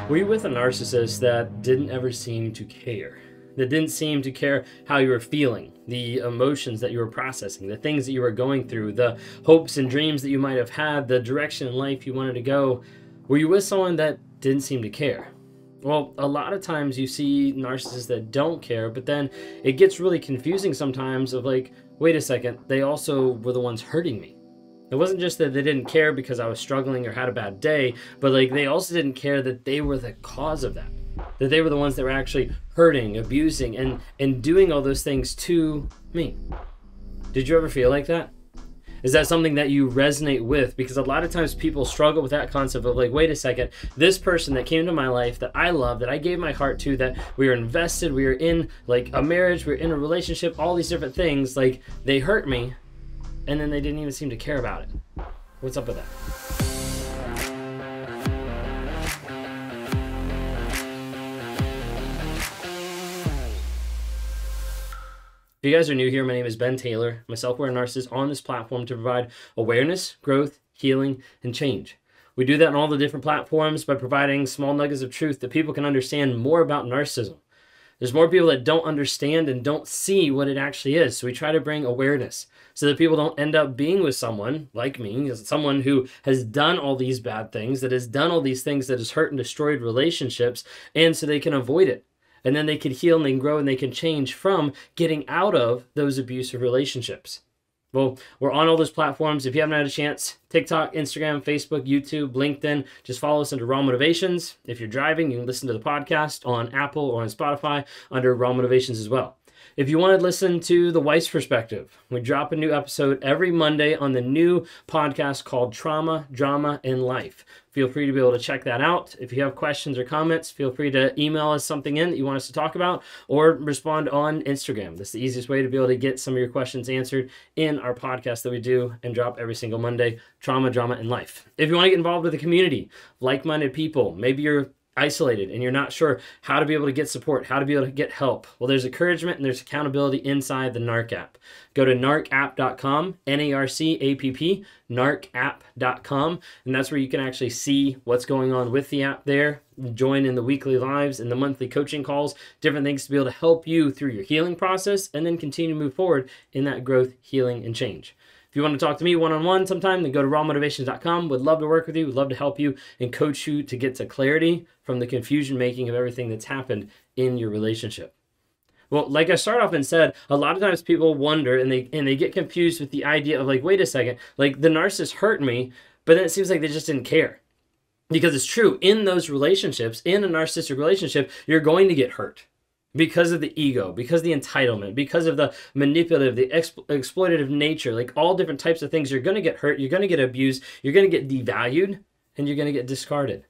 Were you with a narcissist that didn't ever seem to care? That didn't seem to care how you were feeling, the emotions that you were processing, the things that you were going through, the hopes and dreams that you might have had, the direction in life you wanted to go? Were you with someone that didn't seem to care? Well, a lot of times you see narcissists that don't care, but then it gets really confusing sometimes of like, wait a second, they also were the ones hurting me. It wasn't just that they didn't care because I was struggling or had a bad day, but like they also didn't care that they were the cause of that. That they were the ones that were actually hurting, abusing, and doing all those things to me. Did you ever feel like that? Is that something that you resonate with? Because a lot of times people struggle with that concept of like, wait a second, this person that came to my life that I love, that I gave my heart to, that we were invested, we were in like a marriage, we were in a relationship, all these different things, like they hurt me, and then they didn't even seem to care about it. What's up with that? If you guys are new here, my name is Ben Taylor. Myself, we're a narcissist on this platform to provide awareness, growth, healing, and change. We do that on all the different platforms by providing small nuggets of truth that people can understand more about narcissism. There's more people that don't understand and don't see what it actually is. So we try to bring awareness so that people don't end up being with someone like me, someone who has done all these bad things, that has done all these things that has hurt and destroyed relationships, and so they can avoid it. And then they can heal and they can grow and they can change from getting out of those abusive relationships. Well, we're on all those platforms. If you haven't had a chance, TikTok, Instagram, Facebook, YouTube, LinkedIn, just follow us under Raw Motivations. If you're driving, you can listen to the podcast on Apple or on Spotify under Raw Motivations as well. If you want to listen to the wife's perspective, we drop a new episode every Monday on the new podcast called Trauma, Drama, and Life. Feel free to be able to check that out. If you have questions or comments, feel free to email us something in that you want us to talk about or respond on Instagram. That's the easiest way to be able to get some of your questions answered in our podcast that we do and drop every single Monday, Trauma, Drama, and Life. If you want to get involved with the community, like-minded people, maybe you're isolated and you're not sure how to be able to get support, how to be able to get help. Well, there's encouragement and there's accountability inside the NARC app. Go to narcapp.com, N-A-R-C-A-P-P, narcapp.com, and that's where you can actually see what's going on with the app there, join in the weekly lives and the monthly coaching calls, different things to be able to help you through your healing process and then continue to move forward in that growth, healing, and change. If you want to talk to me one-on-one sometime, then go to rawmotivations.com. Would love to work with you. Would love to help you and coach you to get to clarity from the confusion making of everything that's happened in your relationship. Well, like I started off and said, a lot of times people wonder and they get confused with the idea of like, wait a second, like the narcissist hurt me, but then it seems like they just didn't care. Because it's true, in those relationships, in a narcissistic relationship, you're going to get hurt. Because of the ego, because of the entitlement, because of the manipulative, the exploitative nature, like all different types of things, you're going to get hurt, you're going to get abused, you're going to get devalued, and you're going to get discarded.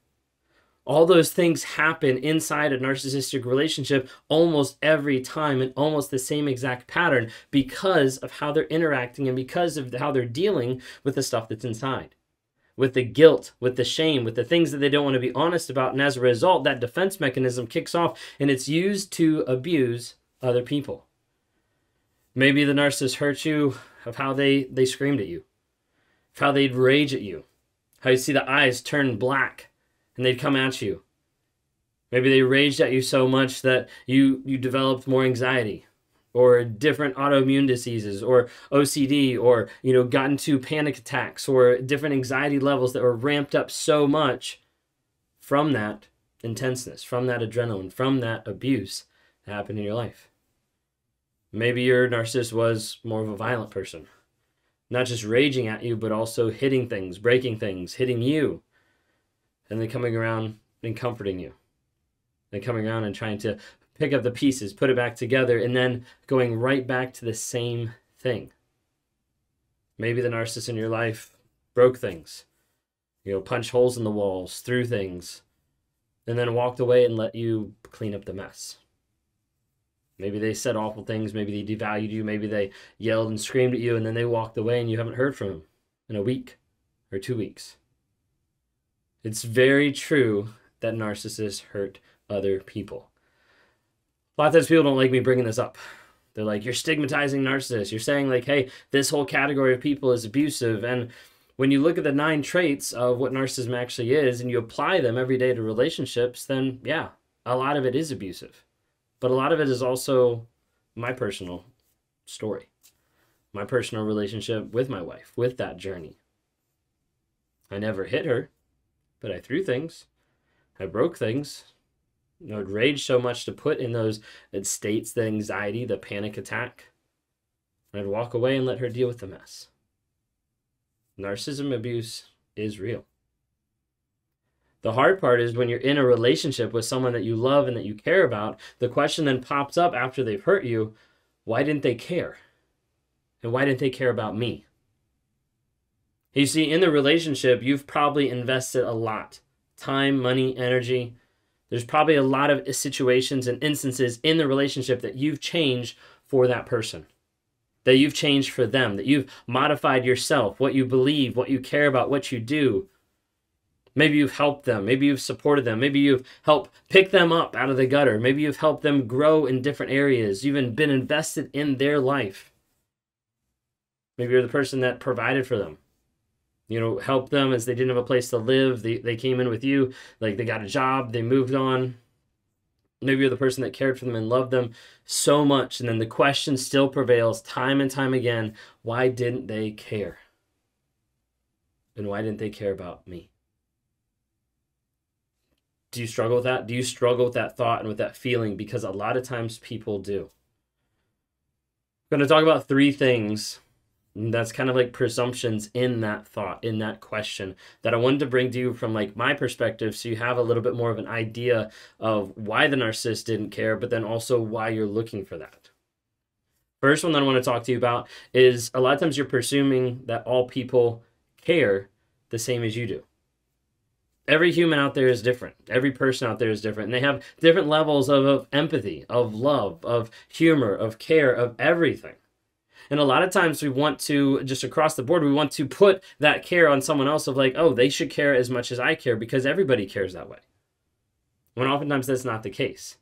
All those things happen inside a narcissistic relationship almost every time in almost the same exact pattern because of how they're interacting and because of how they're dealing with the stuff that's inside. With the guilt, with the shame, with the things that they don't want to be honest about. And as a result, that defense mechanism kicks off and it's used to abuse other people. Maybe the narcissist hurt you of how they screamed at you, of how they'd rage at you, how you see the eyes turn black and they'd come at you. Maybe they raged at you so much that you developed more anxiety, or different autoimmune diseases, or OCD, or got into panic attacks, or different anxiety levels that were ramped up so much from that intenseness, from that adrenaline, from that abuse that happened in your life. Maybe your narcissist was more of a violent person, not just raging at you, but also hitting things, breaking things, hitting you, and then coming around and comforting you, and coming around and trying to pick up the pieces, put it back together, and then going right back to the same thing. Maybe the narcissist in your life broke things, punched holes in the walls, threw things, and then walked away and let you clean up the mess. Maybe they said awful things, maybe they devalued you, maybe they yelled and screamed at you, and then they walked away and you haven't heard from them in a week or 2 weeks. It's very true that narcissists hurt other people. A lot of times people don't like me bringing this up. They're like, you're stigmatizing narcissists. You're saying like, hey, this whole category of people is abusive. And When you look at the 9 traits of what narcissism actually is and you apply them every day to relationships, then yeah, a lot of it is abusive. But a lot of it is also my personal story, my personal relationship with my wife, with that journey. I never hit her, but I threw things. I broke things. I'd rage so much to put in those states, the anxiety, the panic attack. And I'd walk away and let her deal with the mess. Narcissism abuse is real. The hard part is when you're in a relationship with someone that you love and that you care about, the question then pops up after they've hurt you, why didn't they care? And why didn't they care about me? You see, in the relationship, you've probably invested a lot. Time, money, energy. There's probably a lot of situations and instances in the relationship that you've changed for that person. That you've changed for them, that you've modified yourself, what you believe, what you care about, what you do. Maybe you've helped them. Maybe you've supported them. Maybe you've helped pick them up out of the gutter. Maybe you've helped them grow in different areas. You've even been invested in their life. Maybe you're the person that provided for them. Helped them as they didn't have a place to live. They came in with you, like they got a job, they moved on. Maybe you're the person that cared for them and loved them so much. And then the question still prevails time and time again, why didn't they care? And why didn't they care about me? Do you struggle with that? Do you struggle with that thought and with that feeling? Because a lot of times people do. I'm going to talk about 3 things that's kind of like presumptions in that thought, in that question, that I wanted to bring to you from like my perspective so you have a little bit more of an idea of why the narcissist didn't care, but then also why you're looking for that. First one that I want to talk to you about is a lot of times you're presuming that all people care the same as you do. Every human out there is different. Every person out there is different. And they have different levels of empathy, of love, of humor, of care, of everything. And a lot of times we want to, just across the board, we want to put that care on someone else of like, oh, they should care as much as I care because everybody cares that way. When oftentimes that's not the case.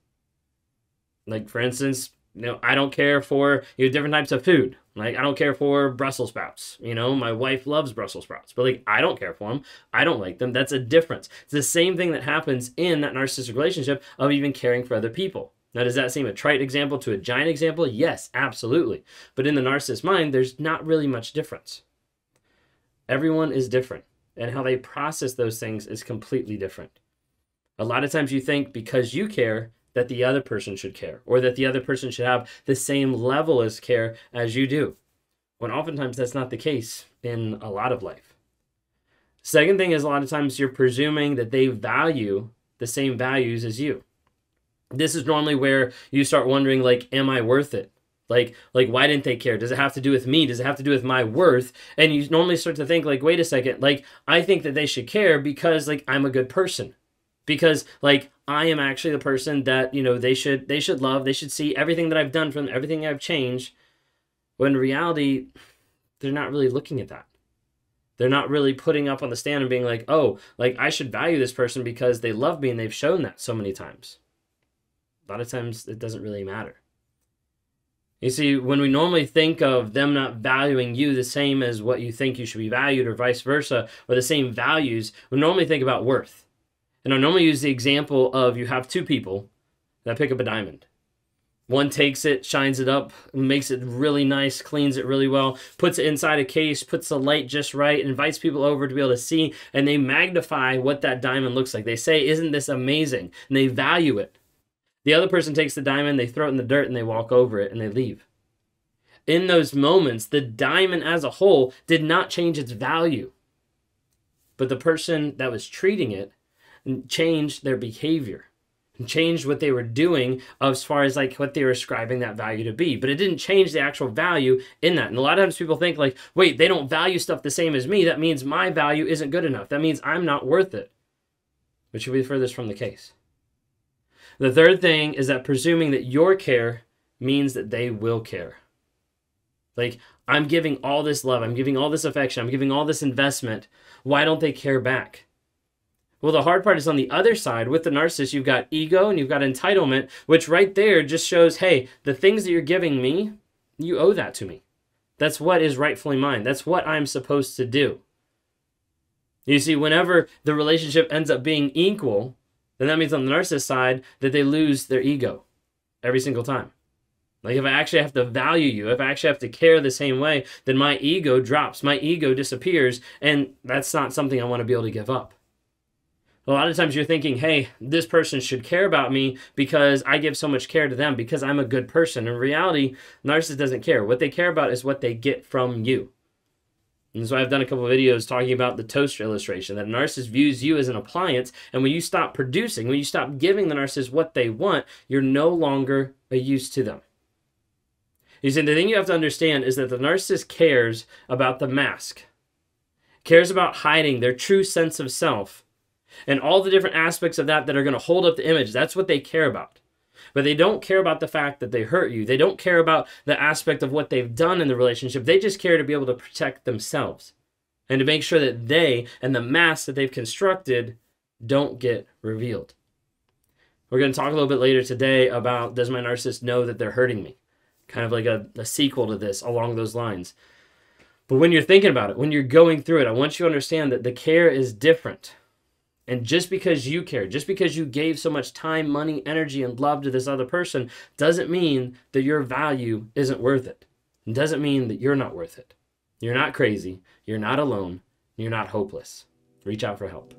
Like, for instance, I don't care for different types of food. Like, I don't care for Brussels sprouts. My wife loves Brussels sprouts, but like, I don't care for them. I don't like them. That's a difference. It's the same thing that happens in that narcissistic relationship of even caring for other people. Now, does that seem a trite example to a giant example? Yes, absolutely. But in the narcissist mind, there's not really much difference. Everyone is different, and how they process those things is completely different. A lot of times you think because you care that the other person should care, or that the other person should have the same level as care as you do, when oftentimes that's not the case in a lot of life. Second thing is a lot of times you're presuming that they value the same values as you. This is normally where you start wondering, like, am I worth it? Like, why didn't they care? Does it have to do with me? Does it have to do with my worth? And you normally start to think, like, wait a second, like, I think that they should care because, like, I'm a good person. Because, like, I am actually the person that, they should love. They should see everything that I've done from everything I've changed. When in reality, they're not really looking at that. They're not really putting up on the stand and being like, oh, like, I should value this person because they love me and they've shown that so many times. A lot of times it doesn't really matter. You see, when we normally think of them not valuing you the same as what you think you should be valued or vice versa, or the same values, we normally think about worth. And I normally use the example of you have 2 people that pick up a diamond. One takes it, shines it up, makes it really nice, cleans it really well, puts it inside a case, puts the light just right, invites people over to be able to see, and they magnify what that diamond looks like. They say, isn't this amazing? And they value it. The other person takes the diamond, they throw it in the dirt, and they walk over it, and they leave. In those moments, the diamond as a whole did not change its value. But the person that was treating it changed their behavior, and changed what they were doing as far as like what they were ascribing that value to be. But it didn't change the actual value in that. And a lot of times people think like, wait, they don't value stuff the same as me. That means my value isn't good enough. That means I'm not worth it. Which would be furthest from the case. The third thing is that presuming that your care means that they will care. Like, I'm giving all this love, I'm giving all this affection, I'm giving all this investment. Why don't they care back? Well, the hard part is on the other side. With the narcissist, you've got ego and you've got entitlement, which right there just shows, hey, the things that you're giving me, you owe that to me. That's what is rightfully mine. That's what I'm supposed to do. You see, whenever the relationship ends up being equal, then that means on the narcissist side that they lose their ego every single time. Like if I actually have to value you, if I actually have to care the same way, then my ego drops, my ego disappears, and that's not something I want to be able to give up. A lot of times you're thinking, hey, this person should care about me because I give so much care to them, because I'm a good person. In reality, narcissist doesn't care. What they care about is what they get from you. And so I've done a couple of videos talking about the toaster illustration, that a narcissist views you as an appliance, and when you stop producing, when you stop giving the narcissist what they want, you're no longer a use to them. You see, the thing you have to understand is that the narcissist cares about the mask, cares about hiding their true sense of self, and all the different aspects of that that are going to hold up the image. That's what they care about. But they don't care about the fact that they hurt you. They don't care about the aspect of what they've done in the relationship. They just care to be able to protect themselves and to make sure that they and the mask that they've constructed don't get revealed. We're going to talk a little bit later today about, does my narcissist know that they're hurting me? Kind of like a sequel to this along those lines. But when you're thinking about it, when you're going through it, I want you to understand that the care is different. And just because you care, just because you gave so much time, money, energy, and love to this other person, doesn't mean that your value isn't worth it. It doesn't mean that you're not worth it. You're not crazy. You're not alone. You're not hopeless. Reach out for help.